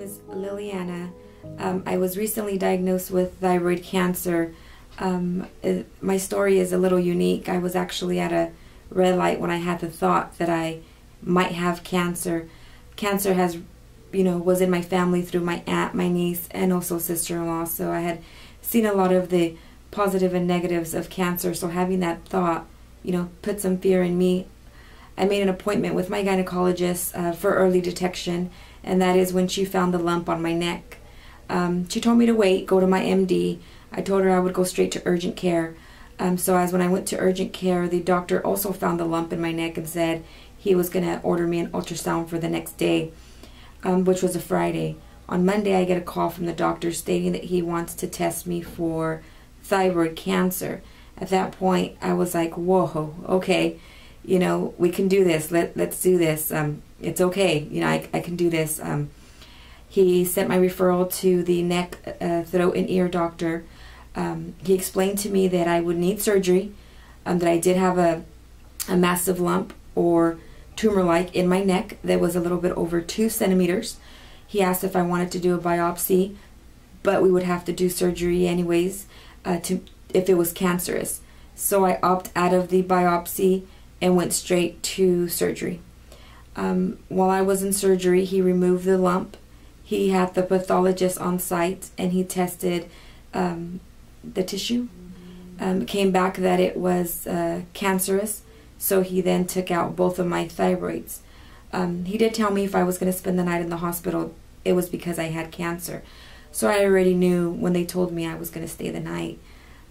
is Liliana. I was recently diagnosed with thyroid cancer. My story is a little unique. I was actually at a red light when I had the thought that I might have cancer. Cancer was in my family through my aunt, my niece, and also sister-in-law. So I had seen a lot of the positive and negatives of cancer. So having that thought, put some fear in me. I made an appointment with my gynecologist for early detection, and that is when she found the lump on my neck. She told me to wait, go to my MD. I told her I would go straight to urgent care. So as when I went to urgent care, the doctor also found the lump in my neck and said he was going to order me an ultrasound for the next day, which was a Friday. On Monday, I get a call from the doctor stating that he wants to test me for thyroid cancer. At that point, I was like, whoa, okay, we can do this. Let's do this. It's okay. I can do this. He sent my referral to the neck, throat, and ear doctor. He explained to me that I would need surgery, that I did have a massive lump or tumor-like in my neck that was a little bit over 2 centimeters. He asked if I wanted to do a biopsy, but we would have to do surgery anyways if it was cancerous. So I opted out of the biopsy and went straight to surgery. While I was in surgery, he removed the lump. He had the pathologist on site, and he tested the tissue. Came back that it was cancerous, so he then took out both of my thyroids. He did tell me if I was going to spend the night in the hospital, it was because I had cancer. So I already knew when they told me I was going to stay the night.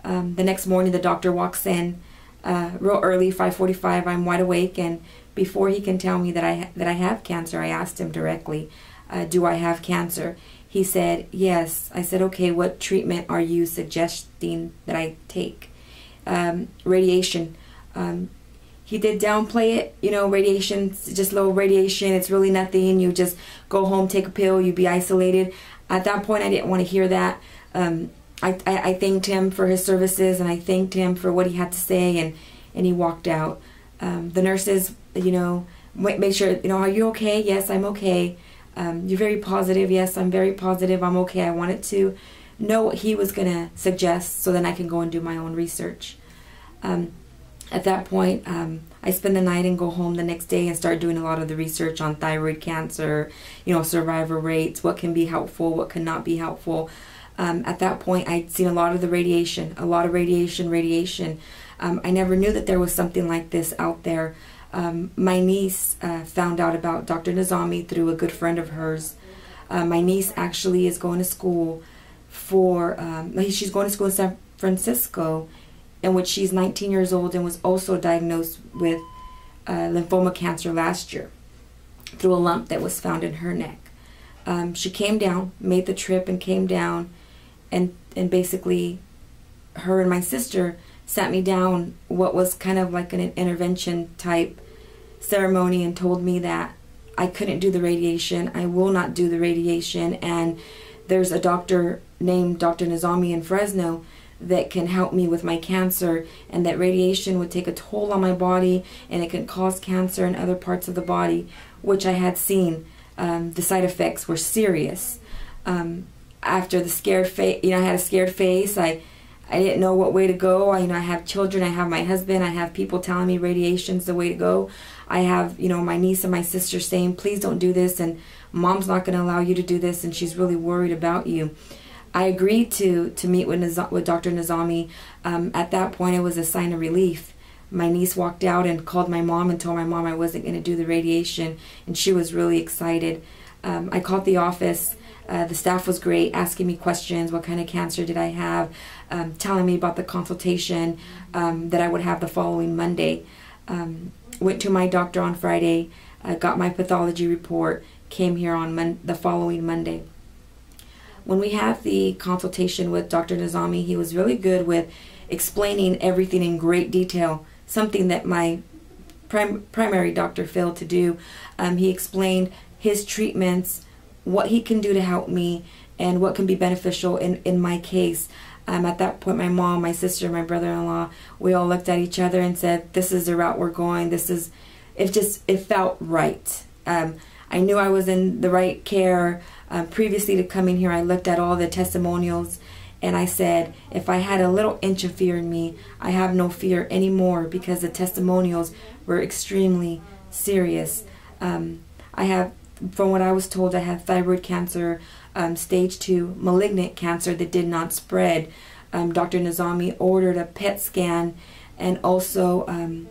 The next morning, the doctor walks in real early, 5:45. I'm wide awake, and before he can tell me that I have cancer, I asked him directly, do I have cancer? He said, yes. I said, okay, what treatment are you suggesting that I take? Radiation. He did downplay it, radiation, just low radiation, it's really nothing, you just go home, take a pill, you be isolated. At that point, I didn't want to hear that. I thanked him for his services, and I thanked him for what he had to say, and he walked out. The nurses, made sure, are you okay? Yes, I'm okay. You're very positive. Yes, I'm very positive. I'm okay. I wanted to know what he was going to suggest so then I can go and do my own research. At that point, I spend the night and go home the next day and start doing a lot of the research on thyroid cancer, survivor rates, what can be helpful, what cannot be helpful. At that point, I'd seen a lot of the radiation, radiation. I never knew that there was something like this out there. My niece found out about Dr. Nizami through a good friend of hers. My niece actually is going to school she's going to school in San Francisco, in which she's 19 years old and was also diagnosed with lymphoma cancer last year through a lump that was found in her neck. She came down, made the trip and came down, and basically her and my sister sat me down what was kind of like an intervention type ceremony and told me that I couldn't do the radiation, I will not do the radiation, and there's a doctor named Dr. Nizami in Fresno that can help me with my cancer, and that radiation would take a toll on my body and it can cause cancer in other parts of the body, which I had seen. The side effects were serious. After the scared face, I had a scared face. I didn't know what way to go. I have children, I have my husband, I have people telling me radiation's the way to go. I have, my niece and my sister saying, please don't do this, and mom's not going to allow you to do this, and she's really worried about you. I agreed to meet with Dr. Nizami. At that point, it was a sign of relief. My niece walked out and called my mom and told my mom I wasn't going to do the radiation, and she was really excited. I called the office. The staff was great, asking me questions. What kind of cancer did I have? Telling me about the consultation that I would have the following Monday. Went to my doctor on Friday, got my pathology report, came here on the following Monday. When we had the consultation with Dr. Nizami, he was really good with explaining everything in great detail, something that my primary doctor failed to do. He explained his treatments, what he can do to help me, and what can be beneficial in my case. At that point, my mom, my sister, my brother-in-law, we all looked at each other and said, this is the route we're going. It felt right. I knew I was in the right care. Previously to coming here, I looked at all the testimonials, and I said, if I had a little inch of fear in me, I have no fear anymore, because the testimonials were extremely serious. I have, from what I was told, I have thyroid cancer, stage 2 malignant cancer that did not spread. Dr. Nizami ordered a PET scan, and also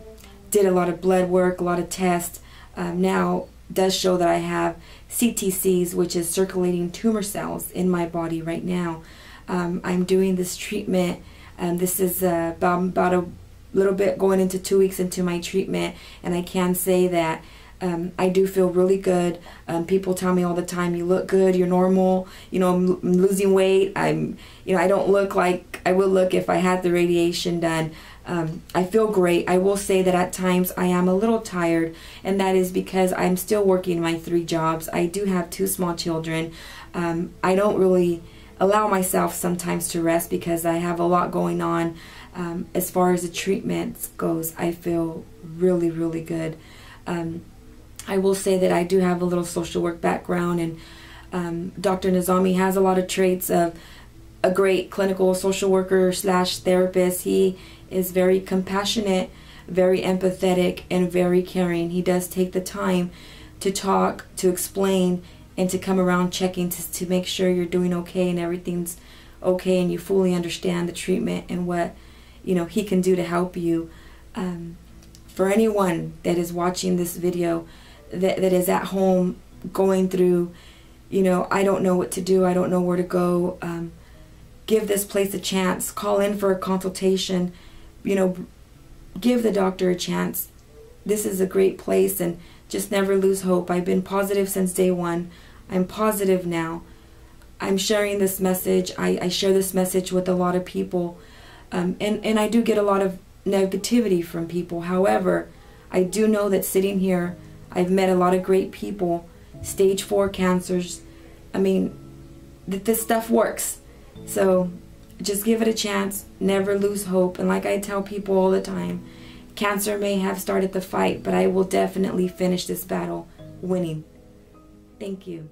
did a lot of blood work, a lot of tests. Now does show that I have CTCs, which is circulating tumor cells in my body right now. I'm doing this treatment, and this is about a little bit going into 2 weeks into my treatment, and I can say that I do feel really good. People tell me all the time, you look good, you're normal, you know, I'm losing weight, you know, I don't look like I would look if I had the radiation done. I feel great. I will say that at times I am a little tired, and that is because I'm still working my 3 jobs. I do have 2 small children. I don't really allow myself sometimes to rest because I have a lot going on. As far as the treatments goes, I feel really, really good. I will say that I do have a little social work background, and Dr. Nizami has a lot of traits of a great clinical social worker / therapist. He is very compassionate, very empathetic, and very caring. He does take the time to talk, to explain, and to come around checking to make sure you're doing okay and everything's okay and you fully understand the treatment and what, you know, he can do to help you. For anyone that is watching this video that is at home going through, you know, I don't know what to do, I don't know where to go, give this place a chance. Call in for a consultation. You know, give the doctor a chance. This is a great place, and just never lose hope. I've been positive since day one. I'm positive now. I'm sharing this message. I share this message with a lot of people, and I do get a lot of negativity from people. However, I do know that sitting here, I've met a lot of great people. Stage 4 cancers. I mean, this stuff works. So just give it a chance. Never lose hope. And like I tell people all the time, cancer may have started the fight, but I will definitely finish this battle winning. Thank you.